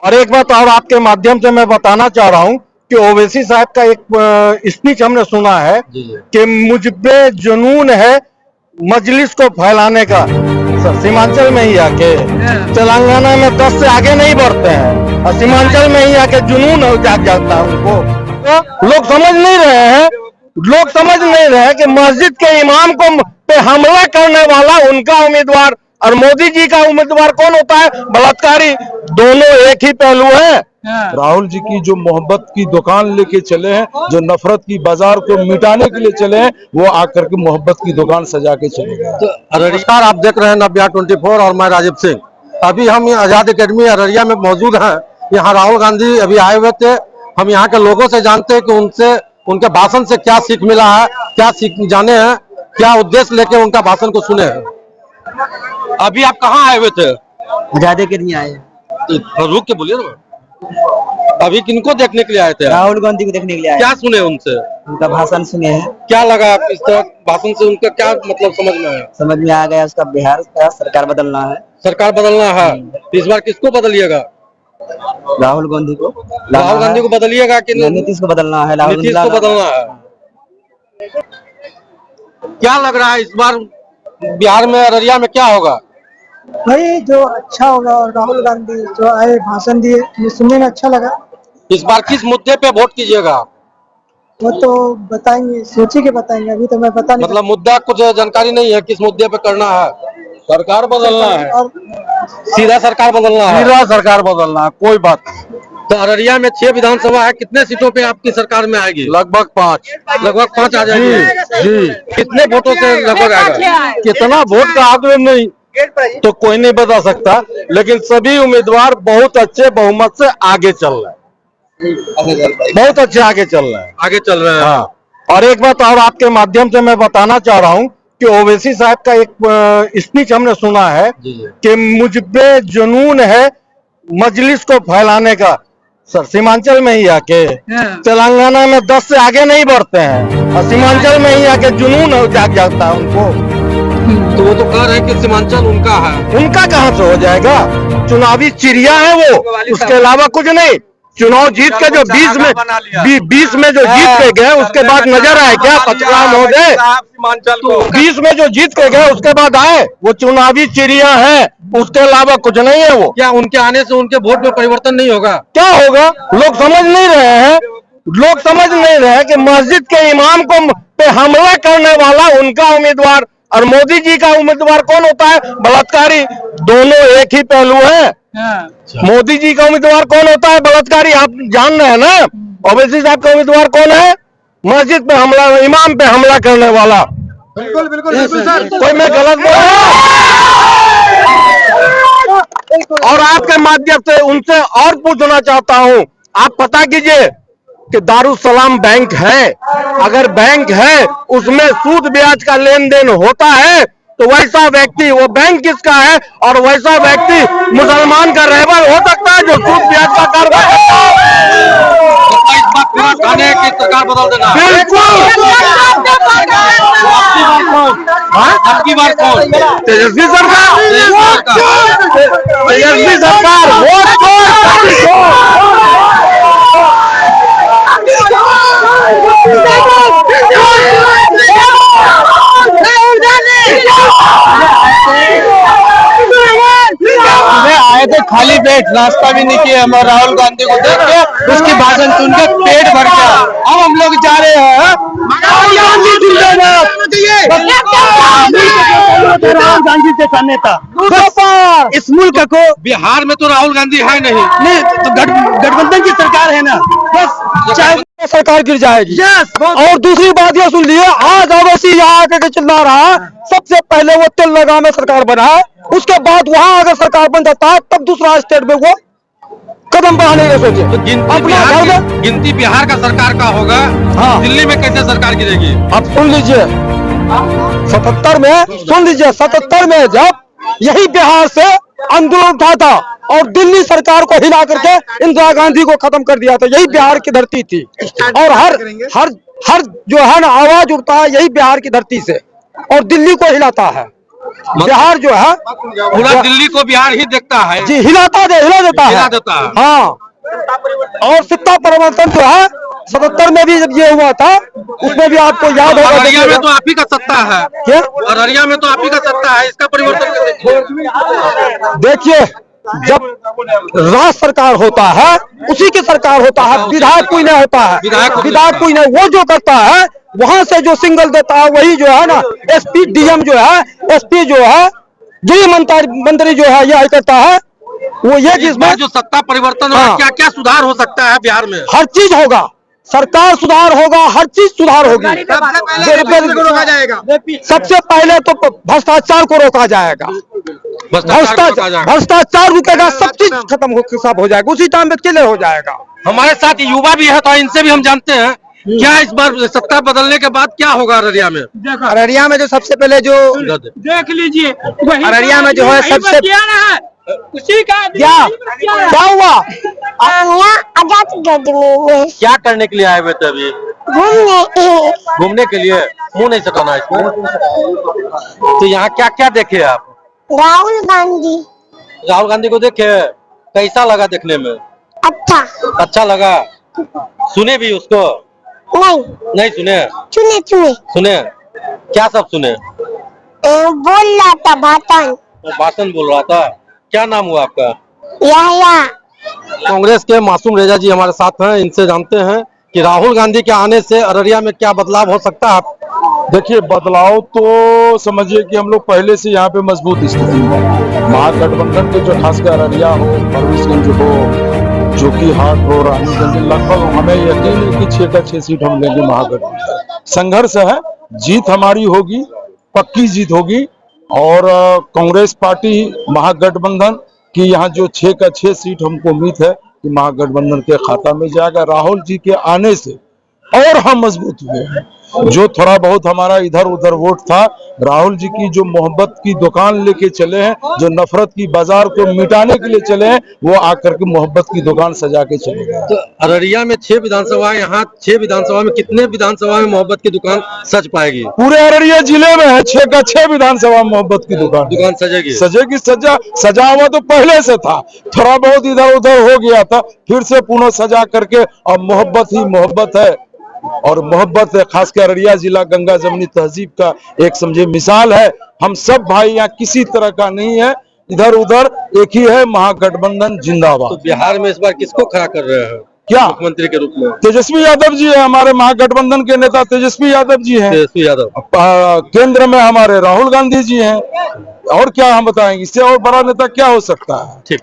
और एक बात और आपके माध्यम से मैं बताना चाह रहा हूं कि ओवैसी साहब का एक स्पीच हमने सुना है कि मुझ पे जुनून है मजलिस को फैलाने का। सर सीमांचल में ही आके तेलंगाना में 10 से आगे नहीं बढ़ते हैं और सीमांचल में ही आके जुनून जाग जाता है उनको। तो लोग समझ नहीं रहे हैं, लोग समझ नहीं रहे हैं कि मस्जिद के इमाम को पे हमला करने वाला उनका उम्मीदवार और मोदी जी का उम्मीदवार कौन होता है? बलात्कारी। दोनों एक ही पहलू है। राहुल जी की जो मोहब्बत की दुकान लेके चले हैं, जो नफरत की बाजार को मिटाने के लिए चले हैं, वो आकर के मोहब्बत की दुकान सजा के चले गए। तो नमस्कार, आप देख रहे हैं नव्या 24 और मैं राजीव सिंह। अभी हम आजाद एकेडमी अररिया में मौजूद हैं। यहाँ राहुल गांधी अभी आए हुए थे। हम यहाँ के लोगों से जानते हैं कि उनसे उनके भाषण से क्या सीख मिला है, क्या सीख जाने हैं, क्या उद्देश्य लेके उनका भाषण को सुने हैं। अभी आप कहाँ आए हुए थे? आजाद एकेडमी आए। तो रुक के बोलिए ना। अभी किनको देखने के लिए आए थे? राहुल गांधी को देखने के लिए आए। क्या सुने उनसे? उनका भाषण सुने हैं। क्या लगा इस तरह भाषण से? उनका क्या मतलब समझ में आया? समझ में आ गया उसका बिहार का सरकार बदलना है। सरकार बदलना है। इस बार किसको बदलिएगा? राहुल गांधी को। राहुल गांधी को बदलिएगा कि नीतीश को बदलना है? नीतीश को बदलना है। क्या लग रहा है इस बार बिहार में अररिया में क्या होगा? भाई जो अच्छा होगा, और राहुल गांधी जो आए भाषण दिए, मुझे सुनने में अच्छा लगा। इस बार किस मुद्दे पे वोट कीजिएगा? वो तो बताएंगे, सोची के बताएंगे, अभी तो मैं पता नहीं। मतलब मुद्दा कुछ जानकारी नहीं है किस मुद्दे पे करना है? सरकार बदलना है। और सीधा सरकार बदलना है। सीधा सरकार बदलना है, कोई बात नहीं। तो अररिया में 6 विधानसभा है, कितने सीटों पे आपकी सरकार में आएगी? लगभग 5। लगभग 5 आ जाएगी। जी। कितने वोटों से लगभग आएगा? कितना वोट का आंकड़े नहीं तो कोई नहीं बता सकता, लेकिन सभी उम्मीदवार बहुत अच्छे बहुमत से आगे चल रहे हैं। बहुत अच्छे आगे चल रहे हैं। आगे चल रहे हैं। हाँ। और एक बात और आपके माध्यम से मैं बताना चाह रहा हूं कि ओवैसी साहब का एक स्पीच हमने सुना है कि मुझ पे जुनून है मजलिस को फैलाने का। सर सीमांचल में ही आके तेलंगाना में 10 से आगे नहीं बढ़ते हैं और सीमांचल में ही आके जुनून जाग जाता है उनको। तो वो तो कह रहे हैं कि सीमांचल उनका है। उनका कहाँ से हो जाएगा? चुनावी चिड़िया है वो, उसके अलावा कुछ नहीं। चुनाव जीत के जो 20 में जो जीत के गए उसके बाद नजर आए क्या? पचराम हो गए। 20 में जो जीत के गए उसके बाद आए, वो चुनावी चिड़िया है, उसके अलावा कुछ नहीं है वो। क्या उनके आने से उनके वोट में परिवर्तन नहीं होगा? क्या होगा? लोग समझ नहीं रहे हैं, लोग समझ नहीं रहे हैं कि मस्जिद के इमाम को पे हमला करने वाला उनका उम्मीदवार और मोदी जी का उम्मीदवार कौन होता है? बलात्कारी। दोनों एक ही पहलू है। मोदी जी का उम्मीदवार कौन होता है? बलात्कारी। आप जान रहे हैं ना? ओवैसी साहब का उम्मीदवार कौन है? मस्जिद पे हमला, इमाम पे हमला करने वाला। बिल्कुल बिल्कुल बिल्कुल सर। कोई मैं गलत बोल रहा हूं? और आपके माध्यम से उनसे और पूछना चाहता हूं, आप पता कीजिए कि दारुसलाम बैंक है। अगर बैंक है उसमें सूद ब्याज का लेन देन होता है तो वैसा व्यक्ति, वो बैंक किसका है? और वैसा व्यक्ति मुसलमान का रहबर हो सकता है जो सूद ब्याज का कारोबार करता है। सरकार बदल देना। बिल्कुल। आपकी बात कौन? तेजस्वी सरकार। तेजस्वी सरकार। आए थे खाली पेट, नाश्ता भी नहीं किया। हम राहुल गांधी को देख के, उसकी भाषण सुन के पेट भर गया। अब हम लोग जा रहे हैं राहुल गांधी जैसा नेता इस मुल्क को। बिहार में तो राहुल गांधी है नहीं तो गठबंधन की सरकार है ना, बस चाहे सरकार गिर जाएगी। और दूसरी बात ये सुन लिए, आज ओवैसी यहाँ आके चिल्ला रहा, सबसे पहले वो तेलंगाना में सरकार बना है, उसके बाद वहाँ अगर सरकार बन जाता है तब दूसरा स्टेट में वो कदम बढ़ाने का सोचे। तो गिनती बिहार का सरकार का होगा। हाँ। दिल्ली में कैसे सरकार गिरेगी? आप सुन लीजिए 77 में, सुन लीजिए 77 में जब यही बिहार से आंदोलन उठा था और दिल्ली सरकार को हिला करके इंदिरा गांधी को खत्म कर दिया था, यही बिहार की धरती थी। और हर जो है ना आवाज उठता है यही बिहार की धरती से और दिल्ली को हिलाता है। बिहार जो है पूरा दिल्ली को बिहार ही देखता है जी, हिला देता हिला है। देता है। हाँ, और सत्ता परिवर्तन जो है 77 में भी जब ये हुआ था, उसमें भी आपको याद होगा। अररिया में तो आप ही का सत्ता है। क्या? अररिया में तो आप ही का सत्ता है, इसका परिवर्तन कैसे? देखिए, जब राज्य सरकार होता है उसी की सरकार होता है, विधायक कोई नहीं होता है, विधायक कोई नहीं। वो जो करता है वहां से जो सिंगल देता है वही जो है ना, एसपी डीएम जो है, एसपी जो है, गृह मंत्री जो है यह करता है। वो ये जिसमें जो सत्ता परिवर्तन होगा, क्या क्या सुधार हो सकता है बिहार में? हर चीज होगा, सरकार सुधार होगा, हर चीज सुधार होगी। सबसे पहले तो भ्रष्टाचार को रोका जाएगा, भ्रष्टाचार रुकेगा, सब चीज खत्म सब हो जाएगा, उसी टाइम में क्लियर हो जाएगा। हमारे साथ युवा भी है, तो इनसे भी हम जानते हैं क्या इस बार सत्ता बदलने के बाद क्या होगा अररिया में? अररिया में जो सबसे पहले जो देख लीजिए, अररिया में जो है सबसे उसी का क्या हुआ? आजादगढ़ में क्या करने के लिए आए हुए थे अभी? घूमने के लिए। मुंह नहीं सटाना इसमें। तो यहाँ क्या क्या देखे आप? राहुल गांधी। राहुल गांधी को देखे, कैसा लगा देखने में? अच्छा लगा। सुने भी उसको? नहीं सुने। सुने क्या सब सुने? बोल रहा था भाषण बोल रहा था। क्या नाम हुआ आपका? याया। कांग्रेस के मासूम रेजा जी हमारे साथ हैं, इनसे जानते हैं कि राहुल गांधी के आने से अररिया में क्या बदलाव हो सकता है। देखिए, बदलाव तो समझिए कि हम लोग पहले से यहाँ पे मजबूत स्थिति में, महागठबंधन के जो खासकर अररिया हो, फर्रुखगंज हो, जोकीहाट हो, रानीगंज, लगभग हमें यकीन है कि 6 का 6 सीट हम लेंगे महागठबंधन। संघर्ष है, जीत हमारी होगी, पक्की जीत होगी। और कांग्रेस पार्टी महागठबंधन की यहाँ जो 6 का 6 सीट हमको उम्मीद है कि महागठबंधन के खाता में जाएगा। राहुल जी के आने से और हम मजबूत हुए हैं। जो थोड़ा बहुत हमारा इधर उधर वोट था, राहुल जी की जो मोहब्बत की दुकान लेके चले हैं, जो नफरत की बाजार को मिटाने के लिए चले हैं, वो आकर के मोहब्बत की दुकान सजा के चले गए। तो अररिया में 6 विधानसभा, यहाँ 6 विधानसभा में कितने विधानसभा में मोहब्बत की दुकान सज पाएगी? पूरे अररिया जिले में है 6 का 6 विधानसभा में मोहब्बत की दुकान सजेगी। सजा हुआ तो पहले से था, थोड़ा बहुत इधर उधर हो गया था, फिर से पुनः सजा करके अब मोहब्बत ही मोहब्बत है। और मोहब्बत है, खासकर अररिया जिला गंगा जमुनी तहजीब का एक समझे मिसाल है। हम सब भाई यहाँ किसी तरह का नहीं है, इधर उधर एक ही है, महागठबंधन जिंदाबाद। तो बिहार में इस बार किसको खड़ा कर रहे हैं क्या मुख्यमंत्री के रूप में? तेजस्वी यादव जी है, हमारे महागठबंधन के नेता तेजस्वी यादव जी हैं। तेजस्वी यादव। केंद्र में हमारे राहुल गांधी जी हैं। और क्या हम बताएंगे, इससे और बड़ा नेता क्या हो सकता है? ठीक।